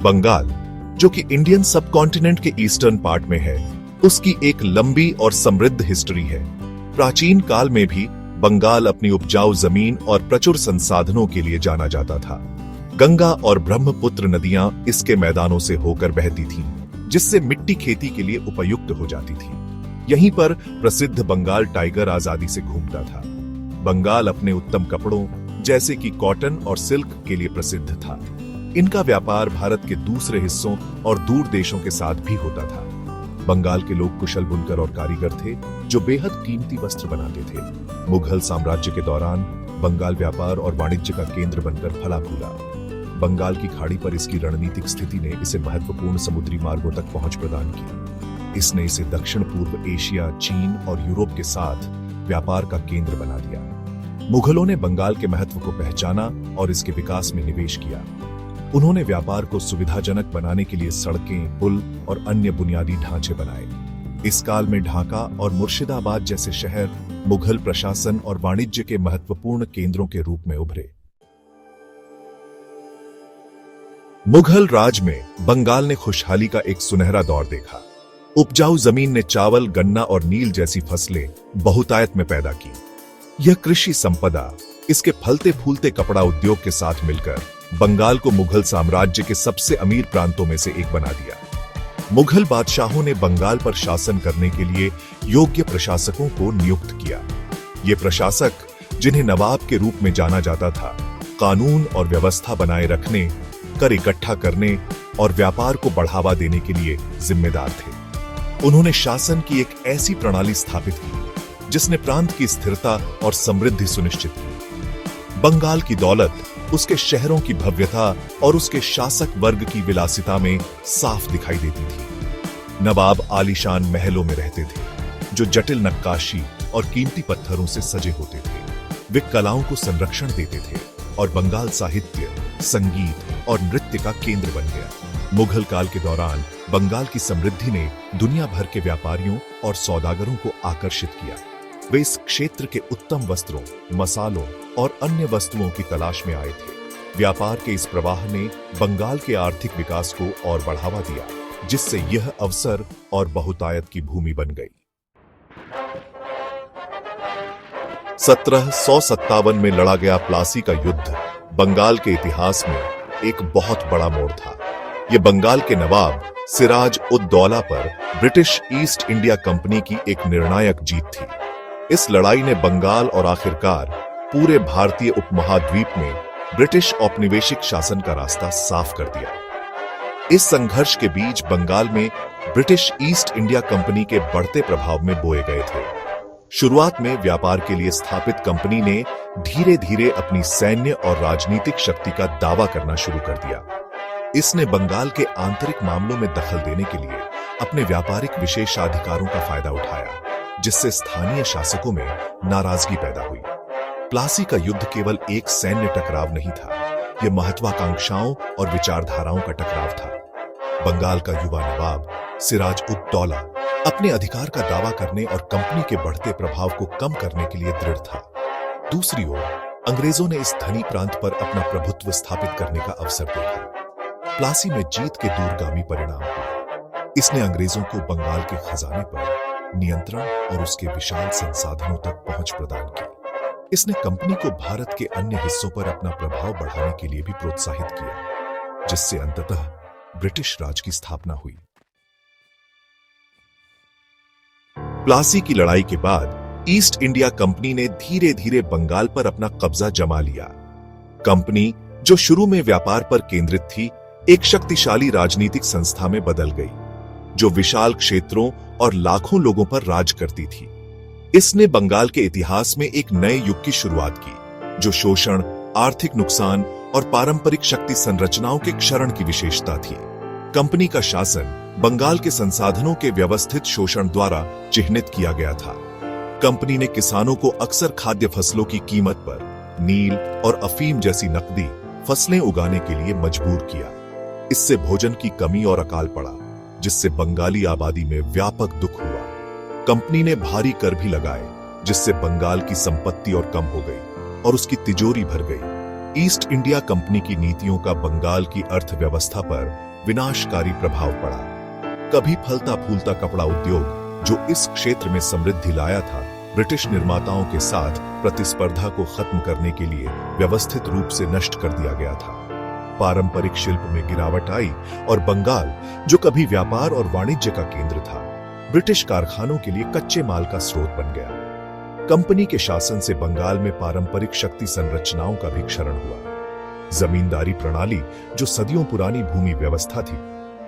बंगाल, जो कि Indian subcontinent के ईस्टर्न पार्ट में है, उसकी एक लंबी और समृद्ध हिस्ट्री है। प्राचीन काल में भी बंगाल अपनी उपजाऊ जमीन और प्रचुर संसाधनों के लिए जाना जाता था। गंगा और ब्रह्मपुत्र नदियां इसके मैदानों से होकर बहती थीं, जिससे मिट्टी खेती के लिए उपयुक्त हो जाती थी। यहीं पर प्रसिद्ध बंगाल टाइगर आजादी से घूमता था। बंगाल अपने उत्तम कपड़ों जैसे कि कॉटन और सिल्क के लिए प्रसिद्ध था। इनका व्यापार भारत के दूसरे हिस्सों और दूर देशों के साथ भी होता था। बंगाल के लोग कुशल बुनकर और कारीगर थे, जो बेहद कीमती वस्त्र बनाते थे। मुगल साम्राज्य के दौरान बंगाल व्यापार और वाणिज्य का केंद्र बनकर फला फूला। बंगाल की खाड़ी पर इसकी रणनीतिक स्थिति ने इसे महत्वपूर्ण समुद्री मार्गों तक पहुंच प्रदान की। इसने इसे दक्षिण पूर्व एशिया, चीन और यूरोप के साथ व्यापार का केंद्र बना दिया। मुगलों ने बंगाल के महत्व को पहचाना और इसके विकास में निवेश किया। उन्होंने व्यापार को सुविधाजनक बनाने के लिए सड़कें, पुल और अन्य बुनियादी ढांचे बनाए। इस काल में ढाका और मुर्शिदाबाद जैसे शहर मुगल प्रशासन और वाणिज्य के महत्वपूर्ण केंद्रों के रूप में उभरे। मुगल राज में बंगाल ने खुशहाली का एक सुनहरा दौर देखा। उपजाऊ जमीन ने चावल, गन्ना और नील जैसी फसलें बहुतायत में पैदा की। यह कृषि संपदा इसके फलते फूलते कपड़ा उद्योग के साथ मिलकर बंगाल को मुगल साम्राज्य के सबसे अमीर प्रांतों में से एक बना दिया। मुगल बादशाहों ने बंगाल पर शासन करने के लिए योग्य प्रशासकों को नियुक्त किया। ये प्रशासक, जिन्हें नवाब के रूप में जाना जाता था, कानून और व्यवस्था बनाए रखने, कर इकट्ठा करने और व्यापार को बढ़ावा देने के लिए जिम्मेदार थे। उन्होंने शासन की एक ऐसी प्रणाली स्थापित की जिसने प्रांत की स्थिरता और समृद्धि सुनिश्चित की। बंगाल की दौलत उसके शहरों की भव्यता और उसके शासक वर्ग की विलासिता में साफ दिखाई देती थी। नवाब आलीशान महलों में रहते थे, जो जटिल नक्काशी और कीमती पत्थरों से सजे होते थे। वे कलाओं को संरक्षण देते थे और बंगाल साहित्य, संगीत और नृत्य का केंद्र बन गया। मुगल काल के दौरान बंगाल की समृद्धि ने दुनिया भर के व्यापारियों और सौदागरों को आकर्षित किया। वे इस क्षेत्र के उत्तम वस्त्रों, मसालों और अन्य वस्तुओं की तलाश में आए थे। व्यापार के इस प्रवाह ने बंगाल के आर्थिक विकास को और बढ़ावा दिया, जिससे यह अवसर और बहुतायत की भूमि बन गई। 1757 में लड़ा गया प्लासी का युद्ध बंगाल के इतिहास में एक बहुत बड़ा मोड़ था। यह बंगाल के नवाब सिराज उद दौला पर ब्रिटिश ईस्ट इंडिया कंपनी की एक निर्णायक जीत थी। इस लड़ाई ने बंगाल और आखिरकार पूरे भारतीय उपमहाद्वीप में ब्रिटिश औपनिवेशिक शासन का रास्ता साफ कर दिया। इस संघर्ष के बीच बंगाल में ब्रिटिश ईस्ट इंडिया कंपनी के बढ़ते प्रभाव में बोए गए थे। शुरुआत में व्यापार के लिए स्थापित कंपनी ने धीरे धीरे अपनी सैन्य और राजनीतिक शक्ति का दावा करना शुरू कर दिया। इसने बंगाल के आंतरिक मामलों में दखल देने के लिए अपने व्यापारिक विशेषाधिकारों का फायदा उठाया, जिससे स्थानीय शासकों में नाराजगी पैदा हुई। प्लासी का युद्ध केवल एक सैन्य टकराव नहीं था, यह महत्वाकांक्षाओं और विचारधाराओं का टकराव था। बंगाल का युवा नवाब सिराज उद दौला अपने अधिकार का दावा करने और कंपनी के बढ़ते प्रभाव को कम करने के लिए दृढ़ था। दूसरी ओर अंग्रेजों ने इस धनी प्रांत पर अपना प्रभुत्व स्थापित करने का अवसर देखा। प्लासी में जीत के दूरगामी परिणाम हुए। इसने अंग्रेजों को बंगाल के खजाने पर नियंत्रण और उसके विशाल संसाधनों तक पहुंच प्रदान की। इसने कंपनी को भारत के अन्य हिस्सों पर अपना प्रभाव बढ़ाने के लिए भी प्रोत्साहित किया, जिससे अंततः ब्रिटिश राज की स्थापना हुई। प्लासी की लड़ाई के बाद ईस्ट इंडिया कंपनी ने धीरे धीरे बंगाल पर अपना कब्जा जमा लिया। कंपनी, जो शुरू में व्यापार पर केंद्रित थी, एक शक्तिशाली राजनीतिक संस्था में बदल गई, जो विशाल क्षेत्रों और लाखों लोगों पर राज करती थी। इसने बंगाल के इतिहास में एक नए युग की शुरुआत की, जो शोषण, आर्थिक नुकसान और पारंपरिक शक्ति संरचनाओं के क्षरण की विशेषता थी। कंपनी का शासन बंगाल के संसाधनों के व्यवस्थित शोषण द्वारा चिह्नित किया गया था। कंपनी ने किसानों को अक्सर खाद्य फसलों की कीमत पर नील और अफीम जैसी नकदी फसलें उगाने के लिए मजबूर किया। इससे भोजन की कमी और अकाल पड़ा, जिससे बंगाली आबादी में व्यापक दुख हुआ। कंपनी ने भारी कर भी लगाए, जिससे बंगाल की संपत्ति और कम हो गई और उसकी तिजोरी भर गई। ईस्ट इंडिया कंपनी की नीतियों का बंगाल की अर्थव्यवस्था पर विनाशकारी प्रभाव पड़ा। कभी फलता फूलता कपड़ा उद्योग जो इस क्षेत्र में समृद्धि लाया था, ब्रिटिश निर्माताओं के साथ प्रतिस्पर्धा को खत्म करने के लिए व्यवस्थित रूप से नष्ट कर दिया गया था। पारंपरिक शिल्प में गिरावट आई और बंगाल, जो कभी व्यापार और वाणिज्य का केंद्र था, ब्रिटिश कारखानों के लिए कच्चे माल का स्रोत बन गया। कंपनी के शासन से बंगाल में पारंपरिक शक्ति संरचनाओं का भी क्षरण हुआ। जमींदारी प्रणाली, जो सदियों पुरानी भूमि व्यवस्था थी,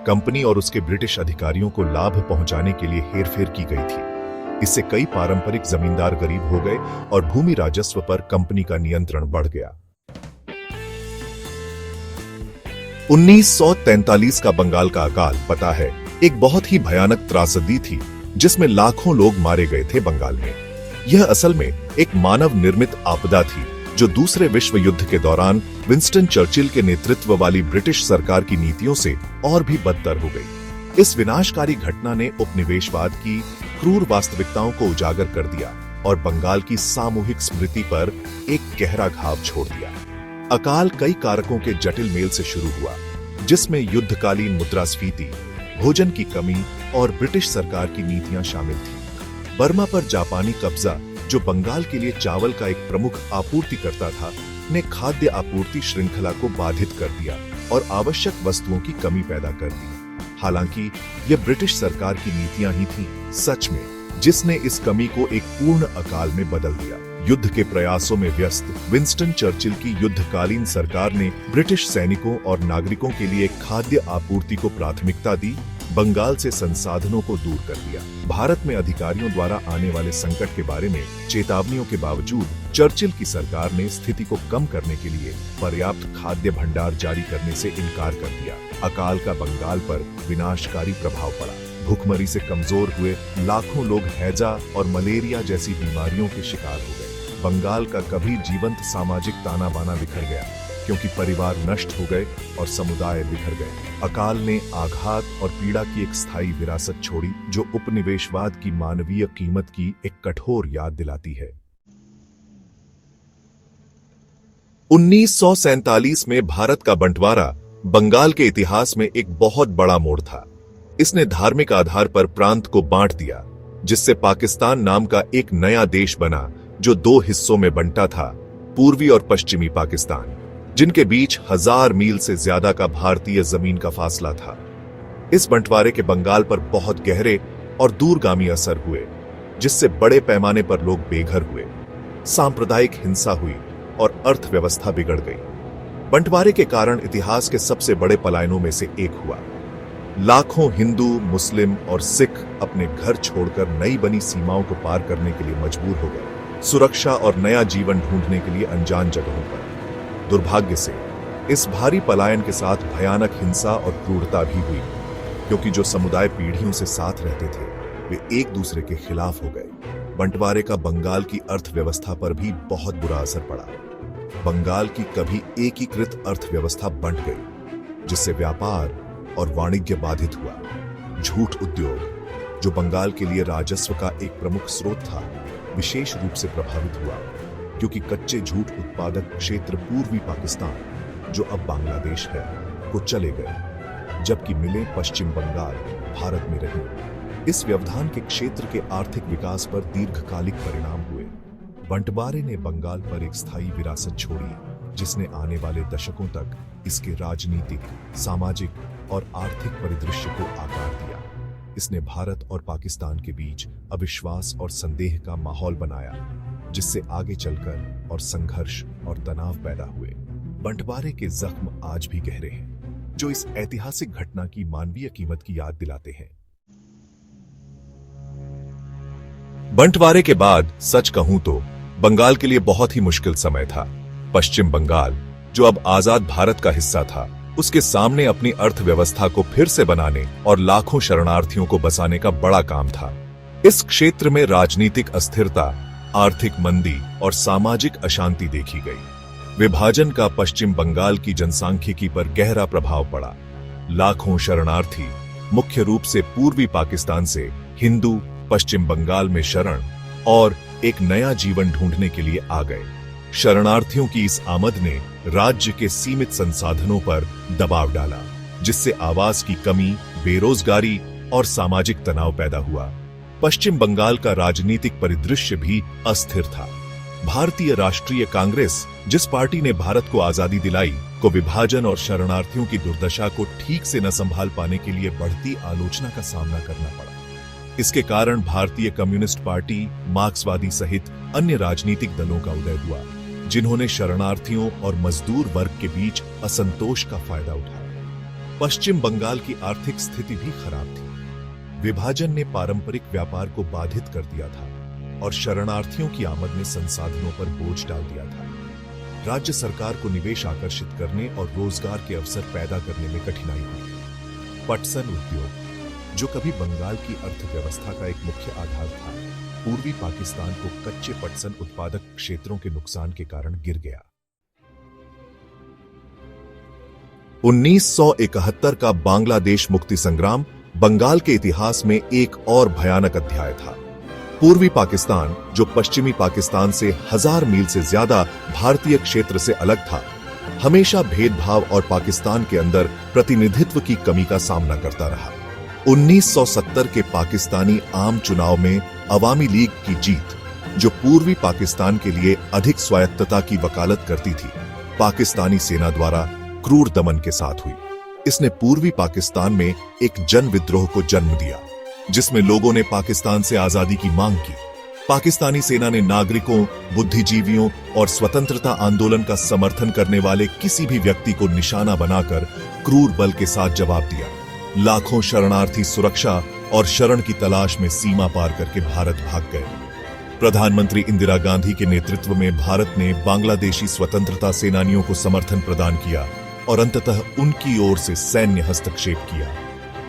कंपनी और उसके ब्रिटिश अधिकारियों को लाभ पहुंचाने के लिए हेरफेर की गई थी। इससे कई पारंपरिक जमींदार गरीब हो गए और भूमि राजस्व पर कंपनी का नियंत्रण बढ़ गया। 1943 का बंगाल का अकाल पता है, एक बहुत ही भयानक त्रासदी थी जिसमें लाखों लोग मारे गए थे बंगाल में। यह असल में एक मानव निर्मित आपदा थी जो दूसरे विश्व युद्ध के दौरान विंस्टन चर्चिल के नेतृत्व वाली ब्रिटिश सरकार की नीतियों से और भी बदतर हो गई। इस विनाशकारी घटना ने उपनिवेशवाद की क्रूर वास्तविकताओं को उजागर कर दिया और बंगाल की सामूहिक स्मृति पर एक गहरा घाव छोड़ दिया। अकाल कई कारकों के जटिल मेल से शुरू हुआ, जिसमें युद्धकालीन मुद्रास्फीति, भोजन की कमी और ब्रिटिश सरकार की नीतियां शामिल थी। बर्मा पर जापानी कब्जा, जो बंगाल के लिए चावल का एक प्रमुख आपूर्तिकर्ता था, ने खाद्य आपूर्ति श्रृंखला को बाधित कर दिया और आवश्यक वस्तुओं की कमी पैदा कर दी। हालांकि यह ब्रिटिश सरकार की नीतियां ही थीं, सच में, जिसने इस कमी को एक पूर्ण अकाल में बदल दिया। युद्ध के प्रयासों में व्यस्त विंस्टन चर्चिल की युद्धकालीन सरकार ने ब्रिटिश सैनिकों और नागरिकों के लिए खाद्य आपूर्ति को प्राथमिकता दी, बंगाल से संसाधनों को दूर कर दिया। भारत में अधिकारियों द्वारा आने वाले संकट के बारे में चेतावनियों के बावजूद चर्चिल की सरकार ने स्थिति को कम करने के लिए पर्याप्त खाद्य भंडार जारी करने से इनकार कर दिया। अकाल का बंगाल पर विनाशकारी प्रभाव पड़ा। भूखमरी से कमजोर हुए लाखों लोग हैजा और मलेरिया जैसी बीमारियों के शिकार हो गए। बंगाल का कभी जीवंत सामाजिक ताना बाना बिखर गया, क्योंकि परिवार नष्ट हो गए और समुदाय बिखर गए। अकाल ने आघात और पीड़ा की एक स्थायी विरासत छोड़ी, जो उपनिवेशवाद की मानवीय कीमत की एक कठोर याद दिलाती है। 1947 में भारत का बंटवारा बंगाल के इतिहास में एक बहुत बड़ा मोड़ था। इसने धार्मिक आधार पर प्रांत को बांट दिया, जिससे पाकिस्तान नाम का एक नया देश बना, जो दो हिस्सों में बंटा था, पूर्वी और पश्चिमी पाकिस्तान, जिनके बीच 1000 मील से ज्यादा का भारतीय जमीन का फासला था। इस बंटवारे के बंगाल पर बहुत गहरे और दूरगामी असर हुए, जिससे बड़े पैमाने पर लोग बेघर हुए, सांप्रदायिक हिंसा हुई और अर्थव्यवस्था बिगड़ गई। बंटवारे के कारण इतिहास के सबसे बड़े पलायनों में से एक हुआ। लाखों हिंदू, मुस्लिम और सिख अपने घर छोड़कर नई बनी सीमाओं को पार करने के लिए मजबूर हो गए, सुरक्षा और नया जीवन ढूंढने के लिए अनजान जगहों पर। दुर्भाग्य से इस भारी पलायन के साथ भयानक हिंसा और क्रूरता भी हुई, क्योंकि जो समुदाय पीढ़ियों से साथ रहते थे, वे एक दूसरे के खिलाफ हो गए। बंटवारे का बंगाल की अर्थव्यवस्था पर भी बहुत बुरा असर पड़ा। बंगाल की कभी एकीकृत अर्थव्यवस्था बंट गई, जिससे व्यापार और वाणिज्य बाधित हुआ। झूठ उद्योग, जो बंगाल के लिए राजस्व का एक प्रमुख स्रोत था, विशेष रूप से प्रभावित हुआ, क्योंकि कच्चे झूठ उत्पादक क्षेत्र पूर्वी पाकिस्तान, जो अब बांग्लादेश है, को चले गए, जबकि मिलें पश्चिम बंगाल, भारत में रही। इस व्यवधान के क्षेत्र के आर्थिक विकास पर दीर्घकालिक परिणाम हुए। बंटवारे ने बंगाल पर एक स्थायी विरासत छोड़ी, जिसने आने वाले दशकों तक इसके राजनीतिक, सामाजिक और आर्थिक परिदृश्य को आकार दिया। इसने भारत और पाकिस्तान के बीच अविश्वास और संदेह का माहौल बनाया, जिससे आगे चलकर और संघर्ष और तनाव पैदा हुए। बंटवारे के जख्म आज भी गहरे हैं, जो इस ऐतिहासिक घटना की मानवीय कीमत की याद दिलाते हैं। बंटवारे के बाद सच कहूं तो बंगाल के लिए बहुत ही मुश्किल समय था। पश्चिम बंगाल, जो अब आजाद भारत का हिस्सा था, उसके सामने अपनी अर्थव्यवस्था को फिर से बनाने और लाखों शरणार्थियों को बसाने का बड़ा काम था। इस क्षेत्र में राजनीतिक अस्थिरता, आर्थिक मंदी और सामाजिक अशांति देखी गई। विभाजन का पश्चिम बंगाल की जनसांख्यिकी पर गहरा प्रभाव पड़ा। लाखों शरणार्थी, मुख्य रूप से पूर्वी पाकिस्तान से हिंदू, पश्चिम बंगाल में शरण और एक नया जीवन ढूंढने के लिए आ गए। शरणार्थियों की इस आमद ने राज्य के सीमित संसाधनों पर दबाव डाला। जिससे आवास की कमी, बेरोजगारी और सामाजिक तनाव पैदा हुआ। पश्चिम बंगाल का राजनीतिक परिदृश्य भी अस्थिर था। भारतीय राष्ट्रीय कांग्रेस, जिस पार्टी ने भारत को आजादी दिलाई, को विभाजन और शरणार्थियों की दुर्दशा को ठीक से न संभाल पाने के लिए बढ़ती आलोचना का सामना करना पड़ा। इसके कारण भारतीय कम्युनिस्ट पार्टी, मार्क्सवादी सहित अन्य राजनीतिक दलों का उदय हुआ, जिन्होंने शरणार्थियों और मजदूर वर्ग के बीच असंतोष का फायदा उठाया। पश्चिम बंगाल की आर्थिक स्थिति भी खराब थी। विभाजन ने पारंपरिक व्यापार को बाधित कर दिया था और शरणार्थियों की आमद ने संसाधनों पर बोझ डाल दिया था। राज्य सरकार को निवेश आकर्षित करने और रोजगार के अवसर पैदा करने में कठिनाई हुई। पटसन उद्योग, जो कभी बंगाल की अर्थव्यवस्था का एक मुख्य आधार था, पूर्वी पाकिस्तान को कच्चे पटसन उत्पादक क्षेत्रों के नुकसान के कारण गिर गया। 1971 का बांग्लादेश मुक्ति संग्राम बंगाल के इतिहास में एक और भयानक अध्याय था। पूर्वी पाकिस्तान, जो पश्चिमी पाकिस्तान से 1000 मील से ज्यादा भारतीय क्षेत्र से अलग था, हमेशा भेदभाव और पाकिस्तान के अंदर प्रतिनिधित्व की कमी का सामना करता रहा। 1970 के पाकिस्तानी आम चुनाव में अवामी लीग की जीत, जो पूर्वी पाकिस्तान के लिए अधिक स्वायत्तता की वकालत करती थी, पाकिस्तानी सेना द्वारा क्रूर दमन के साथ हुई। इसने पूर्वी पाकिस्तान में एक जन विद्रोह को जन्म दिया, जिसमें लोगों ने पाकिस्तान से आजादी की मांग की। पाकिस्तानी सेना ने नागरिकों, बुद्धिजीवियों और स्वतंत्रता आंदोलन का समर्थन करने वाले किसी भी व्यक्ति को निशाना बनाकर क्रूर बल के साथ जवाब दिया। लाखों शरणार्थी सुरक्षा और शरण की तलाश में सीमा पार करके भारत भाग गए। प्रधानमंत्री इंदिरा गांधी के नेतृत्व में भारत ने बांग्लादेशी स्वतंत्रता सेनानियों को समर्थन प्रदान किया और अंततः उनकी ओर से सैन्य हस्तक्षेप किया।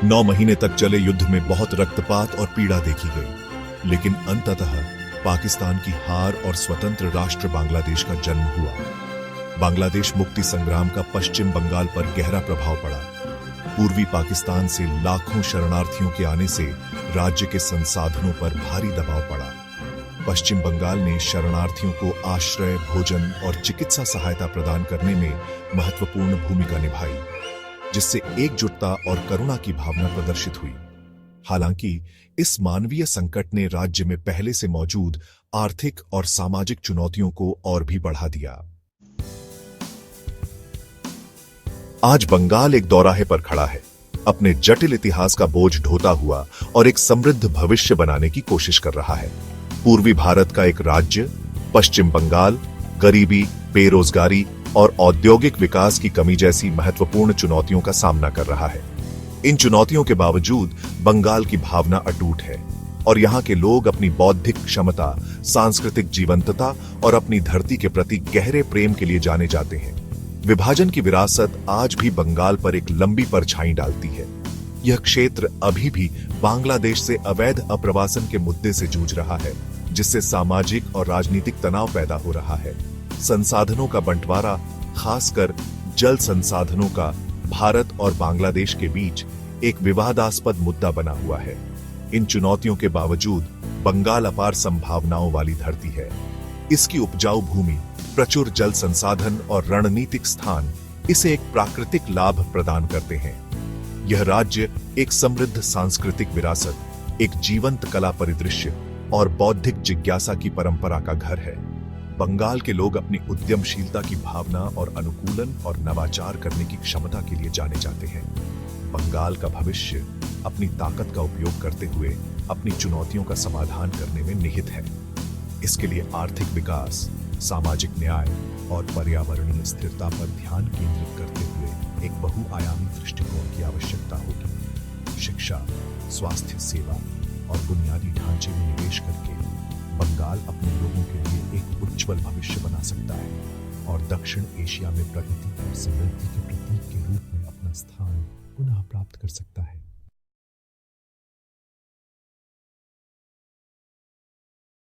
9 महीने तक चले युद्ध में बहुत रक्तपात और पीड़ा देखी गई, लेकिन अंततः पाकिस्तान की हार और स्वतंत्र राष्ट्र बांग्लादेश का जन्म हुआ। बांग्लादेश मुक्ति संग्राम का पश्चिम बंगाल पर गहरा प्रभाव पड़ा। पूर्वी पाकिस्तान से लाखों शरणार्थियों के आने से राज्य के संसाधनों पर भारी दबाव पड़ा। पश्चिम बंगाल ने शरणार्थियों को आश्रय, भोजन और चिकित्सा सहायता प्रदान करने में महत्वपूर्ण भूमिका निभाई, जिससे एकजुटता और करुणा की भावना प्रदर्शित हुई। हालांकि इस मानवीय संकट ने राज्य में पहले से मौजूद आर्थिक और सामाजिक चुनौतियों को और भी बढ़ा दिया। आज बंगाल एक दौराहे पर खड़ा है, अपने जटिल इतिहास का बोझ ढोता हुआ और एक समृद्ध भविष्य बनाने की कोशिश कर रहा है। पूर्वी भारत का एक राज्य, पश्चिम बंगाल, गरीबी, बेरोजगारी और औद्योगिक विकास की कमी जैसी महत्वपूर्ण चुनौतियों का सामना कर रहा है। इन चुनौतियों के बावजूद बंगाल की भावना अटूट है और यहाँ के लोग अपनी बौद्धिक क्षमता, सांस्कृतिक जीवंतता और अपनी धरती के प्रति गहरे प्रेम के लिए जाने जाते हैं। विभाजन की विरासत आज भी बंगाल पर एक लंबी परछाई डालती है। यह क्षेत्र अभी भी बांग्लादेश से अवैध अप्रवासन के मुद्दे से जूझ रहा है, जिससे सामाजिक और राजनीतिक तनाव पैदा हो रहा है। संसाधनों का बंटवारा, खासकर जल संसाधनों का, भारत और बांग्लादेश के बीच एक विवादास्पद मुद्दा बना हुआ है। इन चुनौतियों के बावजूद बंगाल अपार संभावनाओं वाली धरती है। इसकी उपजाऊ भूमि, प्रचुर जल संसाधन और रणनीतिक स्थान इसे एक प्राकृतिक लाभ प्रदान करते हैं। यह राज्य एक समृद्ध सांस्कृतिक विरासत, एक जीवंत कला परिदृश्य और बौद्धिक जिज्ञासा की परंपरा का घर है। बंगाल के लोग अपनी उद्यमशीलता की भावना और अनुकूलन और नवाचार करने की क्षमता के लिए जाने जाते हैं। बंगाल का भविष्य अपनी ताकत का उपयोग करते हुए अपनी चुनौतियों का समाधान करने में निहित है। इसके लिए आर्थिक विकास, सामाजिक न्याय और पर्यावरणीय स्थिरता पर ध्यान केंद्रित करते हुए एक बहुआयामी दृष्टिकोण की आवश्यकता होगी। शिक्षा, स्वास्थ्य सेवा और बुनियादी ढांचे में निवेश करके बंगाल अपने लोगों के लिए एक उज्जवल भविष्य बना सकता है और दक्षिण एशिया में प्रगति और समृद्धि के प्रतीक के रूप में अपना स्थान पुनः प्राप्त कर सकता है।